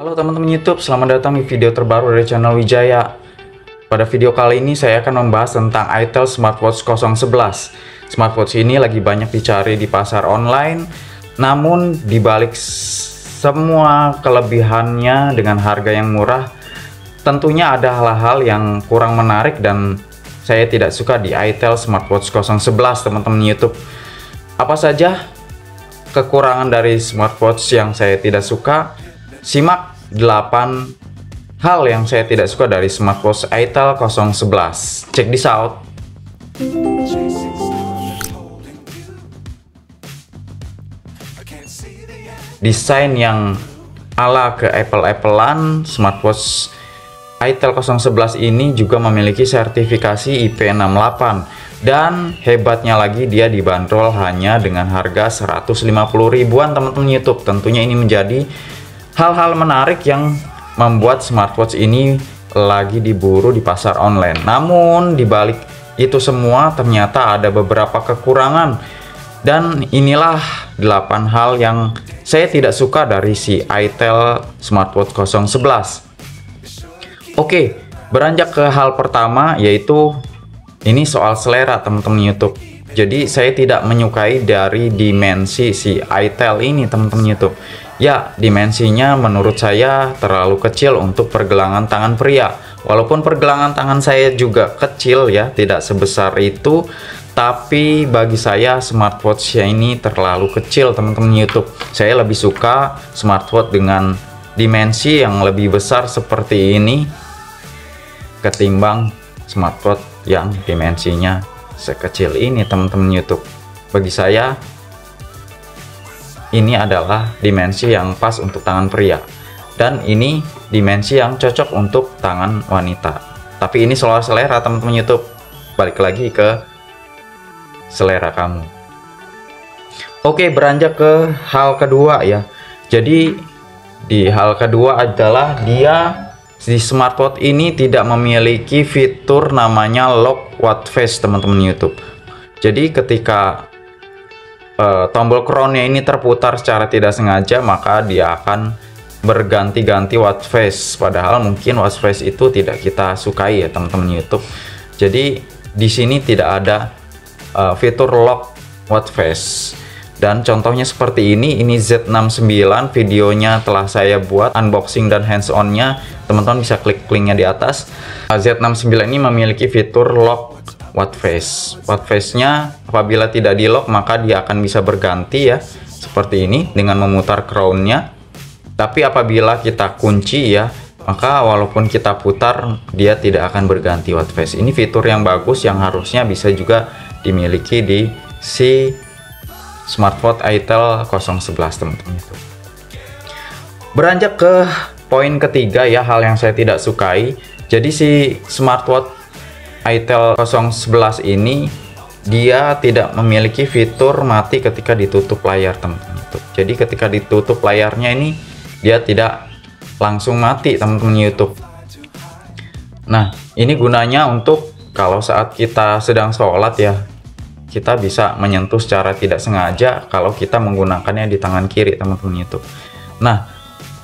Halo teman-teman YouTube, selamat datang di video terbaru dari channel Wijaya. Pada video kali ini saya akan membahas tentang itel Smartwatch 011. Smartwatch ini lagi banyak dicari di pasar online, namun dibalik semua kelebihannya dengan harga yang murah, tentunya ada hal-hal yang kurang menarik dan saya tidak suka di itel Smartwatch 011 teman-teman YouTube. Apa saja kekurangan dari smartwatch yang saya tidak suka? Simak 8 hal yang saya tidak suka dari smartwatch itel 011. Check this out. Desain yang ala ke Apple-Applean, smartwatch itel 011 ini juga memiliki sertifikasi IP68 dan hebatnya lagi dia dibanderol hanya dengan harga 150 ribuan teman-teman YouTube. Tentunya ini menjadi hal-hal menarik yang membuat smartwatch ini lagi diburu di pasar online. Namun dibalik itu semua ternyata ada beberapa kekurangan, dan inilah 8 hal yang saya tidak suka dari si itel Smartwatch 011. Oke, beranjak ke hal pertama, yaitu ini soal selera teman-teman YouTube. Jadi saya tidak menyukai dari dimensi si itel ini teman-teman YouTube. Ya, dimensinya menurut saya terlalu kecil untuk pergelangan tangan pria. Walaupun pergelangan tangan saya juga kecil ya, tidak sebesar itu, tapi bagi saya smartwatch ini terlalu kecil teman-teman YouTube. Saya lebih suka smartwatch dengan dimensi yang lebih besar seperti ini ketimbang smartwatch yang dimensinya sekecil ini teman-teman YouTube. Bagi saya ini adalah dimensi yang pas untuk tangan pria, dan ini dimensi yang cocok untuk tangan wanita. Tapi ini soal selera teman-teman YouTube, balik lagi ke selera kamu. Oke, beranjak ke hal kedua ya. Jadi di hal kedua adalah dia di smartwatch ini tidak memiliki fitur namanya lock watch face teman-teman YouTube. Jadi ketika tombol crown-nya ini terputar secara tidak sengaja, maka dia akan berganti-ganti watch face, padahal mungkin watch face itu tidak kita sukai ya teman-teman YouTube. Jadi di sini tidak ada fitur lock watch face, dan contohnya seperti ini Z69, videonya telah saya buat unboxing dan hands on-nya, teman-teman bisa klik linknya di atas. Z69 ini memiliki fitur lock watch face. Watch face-nya apabila tidak di lock maka dia akan bisa berganti ya, seperti ini dengan memutar crown-nya. Tapi apabila kita kunci ya, maka walaupun kita putar dia tidak akan berganti watch face. Ini fitur yang bagus yang harusnya bisa juga dimiliki di si smartwatch itel 011 teman-teman itu. Beranjak ke poin ketiga ya, hal yang saya tidak sukai. Jadi si smartwatch itel 011 ini dia tidak memiliki fitur mati ketika ditutup layar teman-teman YouTube. Jadi ketika ditutup layarnya ini dia tidak langsung mati teman-teman YouTube. Nah, ini gunanya untuk kalau saat kita sedang sholat ya, kita bisa menyentuh secara tidak sengaja kalau kita menggunakannya di tangan kiri teman-teman YouTube. Nah,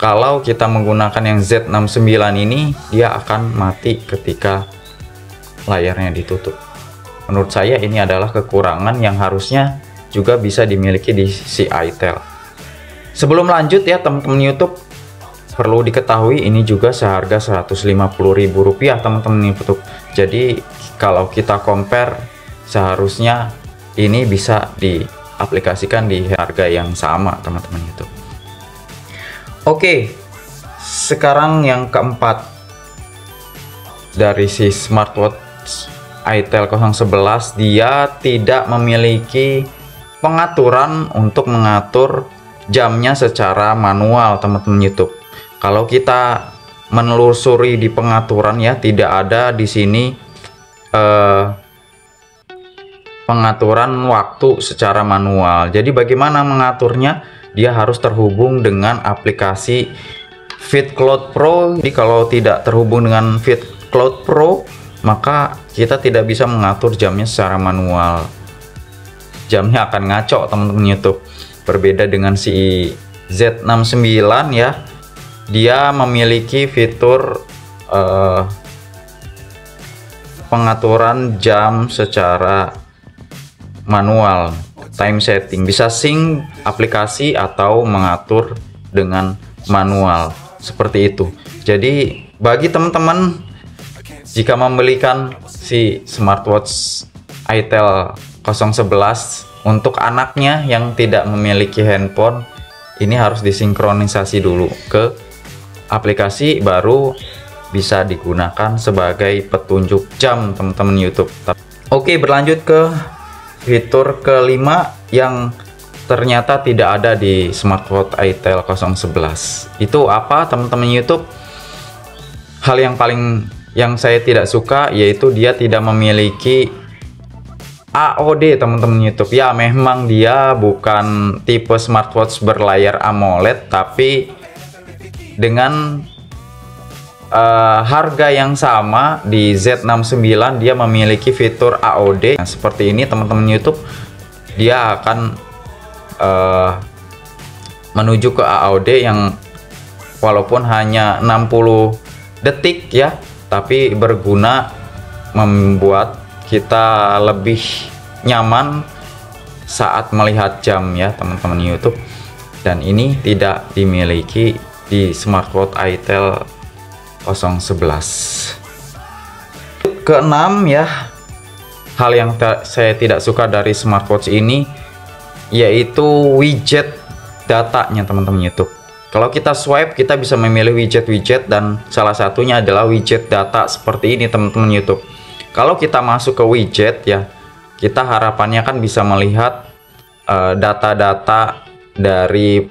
kalau kita menggunakan yang Z69 ini, dia akan mati ketika layarnya ditutup. Menurut saya ini adalah kekurangan yang harusnya juga bisa dimiliki di si itel. Sebelum lanjut ya teman-teman YouTube, perlu diketahui ini juga seharga Rp150.000 teman-teman YouTube. Jadi kalau kita compare, seharusnya ini bisa diaplikasikan di harga yang sama teman-teman YouTube. Oke, sekarang yang keempat dari si smartwatch itel 011, dia tidak memiliki pengaturan untuk mengatur jamnya secara manual teman-teman YouTube. Kalau kita menelusuri di pengaturan ya, tidak ada di sini pengaturan waktu secara manual. Jadi bagaimana mengaturnya? Dia harus terhubung dengan aplikasi FitCloud Pro. Jadi kalau tidak terhubung dengan FitCloud Pro, maka kita tidak bisa mengatur jamnya secara manual. Jamnya akan ngaco teman-teman YouTube. Berbeda dengan si Z69 ya, dia memiliki fitur pengaturan jam secara manual, time setting, bisa sync aplikasi atau mengatur dengan manual seperti itu. Jadi bagi teman-teman jika membelikan si smartwatch itel 011 untuk anaknya yang tidak memiliki handphone, ini harus disinkronisasi dulu ke aplikasi, baru bisa digunakan sebagai petunjuk jam teman-teman YouTube. Oke, berlanjut ke fitur kelima yang ternyata tidak ada di smartwatch itel 011. Itu apa teman-teman YouTube? Hal yang saya tidak suka yaitu dia tidak memiliki AOD teman-teman YouTube. Ya, memang dia bukan tipe smartwatch berlayar AMOLED, tapi dengan harga yang sama di Z69 dia memiliki fitur AOD. Nah, seperti ini teman-teman YouTube, dia akan menuju ke AOD yang walaupun hanya 60 detik ya, tapi berguna, membuat kita lebih nyaman saat melihat jam ya teman-teman YouTube. Dan ini tidak dimiliki di smartwatch itel 011. Keenam ya, hal yang saya tidak suka dari smartwatch ini yaitu widget datanya teman-teman YouTube. Kalau kita swipe, kita bisa memilih widget-widget, dan salah satunya adalah widget data seperti ini teman-teman YouTube. Kalau kita masuk ke widget ya, kita harapannya kan bisa melihat data-data dari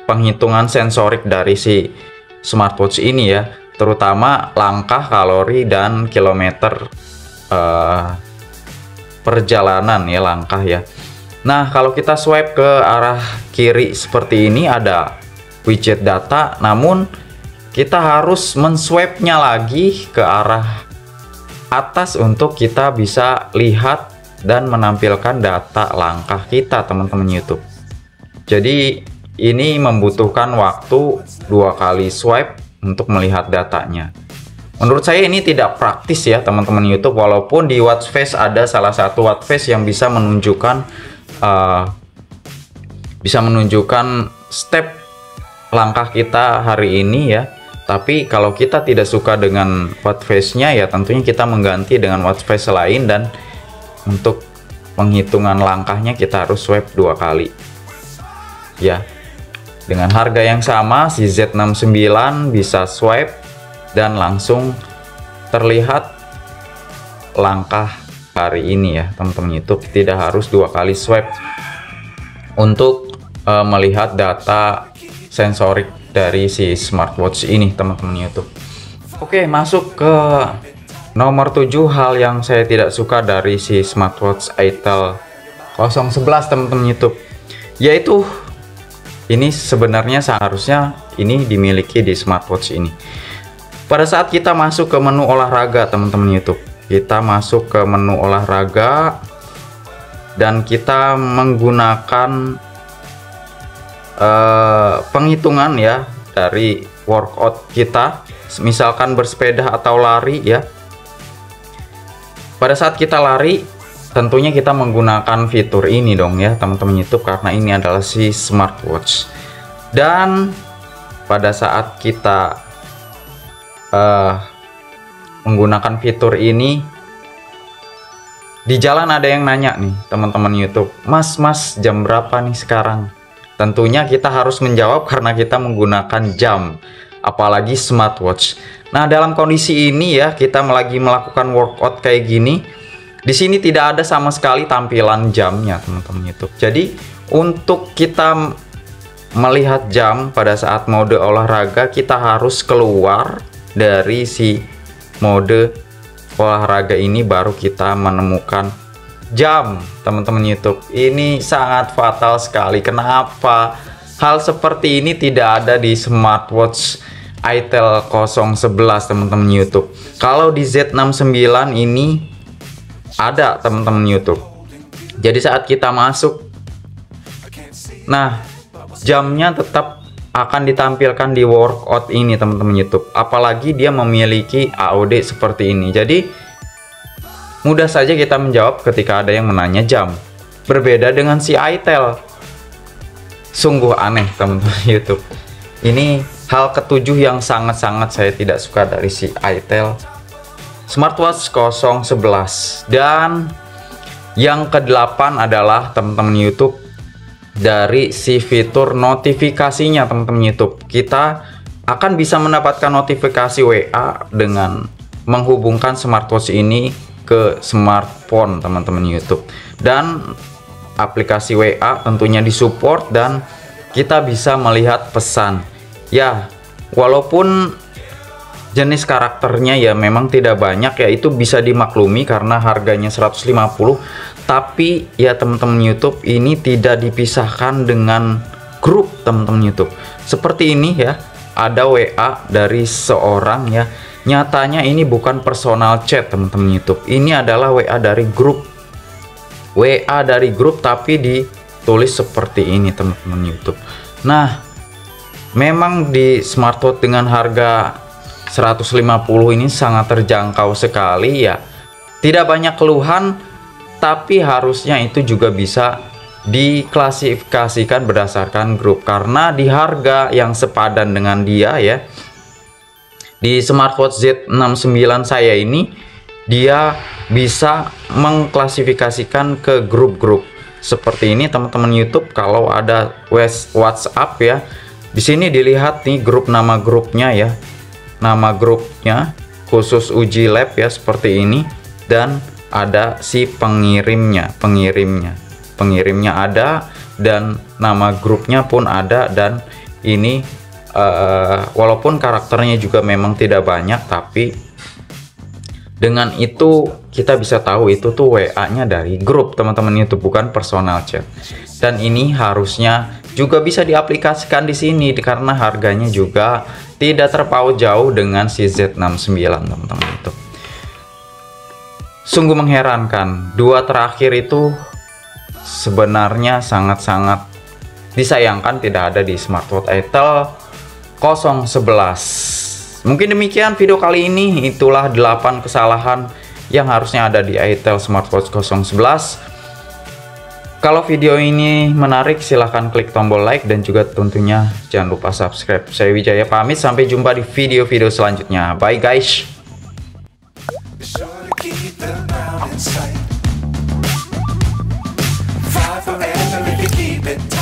penghitungan sensorik dari si smartwatch ini ya, terutama langkah, kalori, dan kilometer perjalanan ya, langkah ya. Nah, kalau kita swipe ke arah kiri seperti ini ada widget data, namun kita harus men-swipe-nya lagi ke arah atas untuk kita bisa lihat dan menampilkan data langkah kita teman-teman YouTube. Jadi ini membutuhkan waktu 2 kali swipe untuk melihat datanya. Menurut saya ini tidak praktis ya teman-teman YouTube, walaupun di watch face ada salah satu watch face yang bisa menunjukkan step langkah kita hari ini ya. Tapi kalau kita tidak suka dengan watch face-nya ya, tentunya kita mengganti dengan watch face lain, dan untuk penghitungan langkahnya kita harus swipe 2 kali ya. Dengan harga yang sama, si Z69 bisa swipe dan langsung terlihat langkah hari ini ya teman-teman YouTube. Tidak harus 2 kali swipe untuk melihat data sensorik dari si smartwatch ini teman-teman YouTube. Oke, masuk ke nomor 7 hal yang saya tidak suka dari si smartwatch itel 011 teman-teman YouTube, yaitu ini sebenarnya seharusnya ini dimiliki di smartwatch ini. Pada saat kita masuk ke menu olahraga teman-teman YouTube, kita masuk ke menu olahraga dan kita menggunakan penghitungan ya dari workout kita, misalkan bersepeda atau lari ya. Pada saat kita lari, tentunya kita menggunakan fitur ini dong ya teman-teman YouTube, karena ini adalah si smartwatch. Dan pada saat kita menggunakan fitur ini, di jalan ada yang nanya nih teman-teman YouTube, mas jam berapa nih sekarang? Tentunya kita harus menjawab karena kita menggunakan jam, apalagi smartwatch. Nah, dalam kondisi ini ya, kita lagi melakukan workout kayak gini, di sini tidak ada sama sekali tampilan jamnya teman-teman YouTube. Jadi untuk kita melihat jam pada saat mode olahraga, kita harus keluar dari si mode olahraga ini, baru kita menemukan jam teman-teman YouTube. Ini sangat fatal sekali. Kenapa hal seperti ini tidak ada di smartwatch itel 011 teman-teman YouTube? Kalau di Z69 ini ada teman-teman YouTube. Jadi saat kita masuk, nah jamnya tetap akan ditampilkan di workout ini teman-teman YouTube, apalagi dia memiliki AOD seperti ini. Jadi mudah saja kita menjawab ketika ada yang menanya jam. Berbeda dengan si itel, sungguh aneh teman-teman YouTube. Ini hal ketujuh yang sangat-sangat saya tidak suka dari si itel smartwatch 011. Dan yang ke-8 adalah teman-teman YouTube, dari si fitur notifikasinya teman-teman YouTube. Kita akan bisa mendapatkan notifikasi WA dengan menghubungkan smartwatch ini ke smartphone teman-teman YouTube, dan aplikasi WA tentunya disupport dan kita bisa melihat pesan. Ya, walaupun jenis karakternya ya memang tidak banyak ya, itu bisa dimaklumi karena harganya 150, tapi ya teman-teman YouTube, ini tidak dipisahkan dengan grup teman-teman YouTube. Seperti ini ya, ada WA dari seorang ya, nyatanya ini bukan personal chat teman-teman YouTube, ini adalah WA dari grup. WA dari grup tapi ditulis seperti ini teman-teman YouTube. Nah, memang di smartwatch dengan harga 150 ini sangat terjangkau sekali ya. Tidak banyak keluhan, tapi harusnya itu juga bisa diklasifikasikan berdasarkan grup, karena di harga yang sepadan dengan dia ya, di smartwatch Z69 saya ini, dia bisa mengklasifikasikan ke grup-grup seperti ini teman-teman YouTube. Kalau ada WhatsApp ya, di sini dilihat nih grup, nama grupnya ya, nama grupnya khusus uji lab ya seperti ini, dan ada si pengirimnya ada, dan nama grupnya pun ada. Dan ini walaupun karakternya juga memang tidak banyak, tapi dengan itu kita bisa tahu itu tuh WA-nya dari grup teman-teman YouTube, bukan personal chat. Dan ini harusnya juga bisa diaplikasikan di sini karena harganya juga tidak terpaut jauh dengan si Z69 teman-teman YouTube. Sungguh mengherankan, dua terakhir itu sebenarnya sangat-sangat disayangkan tidak ada di smartwatch itel 011. Mungkin demikian video kali ini, itulah 8 kesalahan yang harusnya ada di itel smartwatch 011. Kalau video ini menarik, silahkan klik tombol like dan juga tentunya jangan lupa subscribe. Saya Wijaya pamit, sampai jumpa di video-video selanjutnya. Bye guys. Fight forever if you keep it tight.